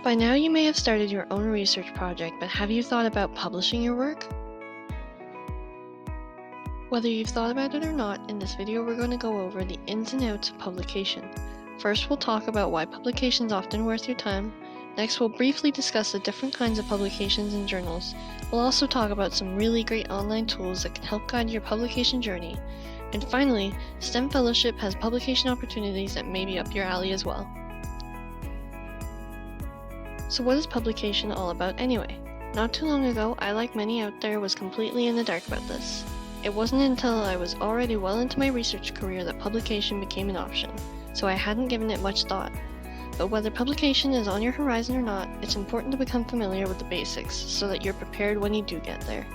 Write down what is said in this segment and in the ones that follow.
By now you may have started your own research project, but have you thought about publishing your work? Whether you've thought about it or not, in this video we're going to go over the ins and outs of publication. First we'll talk about why publication is often worth your time. Next we'll briefly discuss the different kinds of publications and journals. We'll also talk about some really great online tools that can help guide your publication journey. And finally, STEM Fellowship has publication opportunities that may be up your alley as well. So what is publication all about anyway? Not too long ago, I, like many out there, was completely in the dark about this. It wasn't until I was already well into my research career that publication became an option, so I hadn't given it much thought. But whether publication is on your horizon or not, it's important to become familiar with the basics so that you're prepared when you do get there.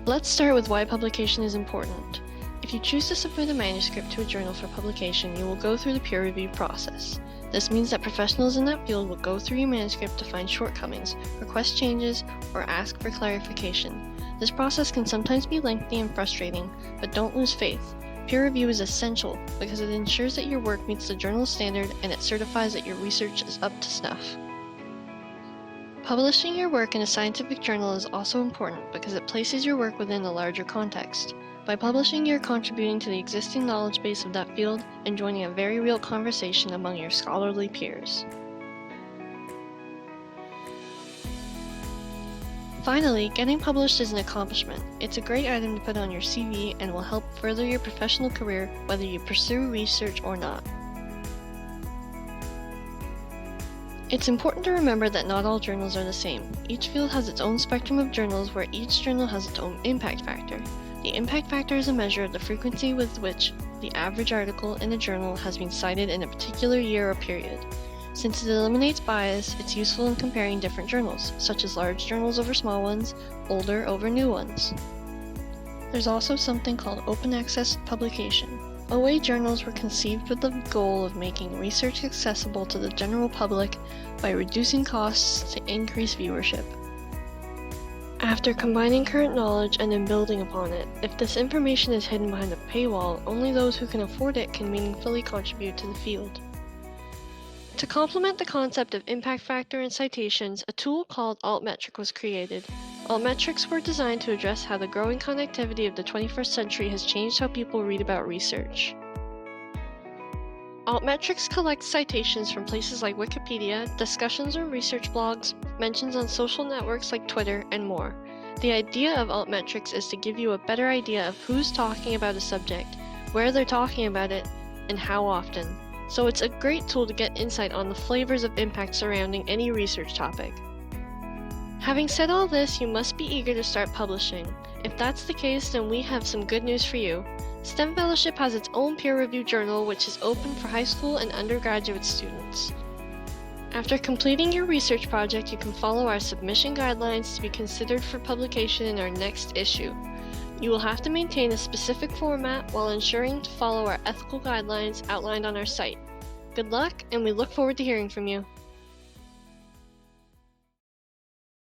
Let's start with why publication is important. If you choose to submit a manuscript to a journal for publication, you will go through the peer review process. This means that professionals in that field will go through your manuscript to find shortcomings, request changes, or ask for clarification. This process can sometimes be lengthy and frustrating, but don't lose faith. Peer review is essential because it ensures that your work meets the journal standard and it certifies that your research is up to snuff. Publishing your work in a scientific journal is also important because it places your work within a larger context. By publishing, you're contributing to the existing knowledge base of that field and joining a very real conversation among your scholarly peers. Finally, getting published is an accomplishment. It's a great item to put on your CV and will help further your professional career whether you pursue research or not. It's important to remember that not all journals are the same. Each field has its own spectrum of journals where each journal has its own impact factor. The impact factor is a measure of the frequency with which the average article in a journal has been cited in a particular year or period. Since it eliminates bias, it's useful in comparing different journals, such as large journals over small ones, older over new ones. There's also something called open access publication. OA journals were conceived with the goal of making research accessible to the general public by reducing costs to increase viewership. After combining current knowledge and then building upon it, if this information is hidden behind a paywall, only those who can afford it can meaningfully contribute to the field. To complement the concept of impact factor and citations, a tool called Altmetric was created. Altmetrics were designed to address how the growing connectivity of the 21st century has changed how people read about research. Altmetrics collects citations from places like Wikipedia, discussions on research blogs, mentions on social networks like Twitter, and more. The idea of Altmetrics is to give you a better idea of who's talking about a subject, where they're talking about it, and how often. So it's a great tool to get insight on the flavors of impact surrounding any research topic. Having said all this, you must be eager to start publishing. If that's the case, then we have some good news for you. STEM Fellowship has its own peer-reviewed journal which is open for high school and undergraduate students. After completing your research project, you can follow our submission guidelines to be considered for publication in our next issue. You will have to maintain a specific format while ensuring to follow our ethical guidelines outlined on our site. Good luck, and we look forward to hearing from you.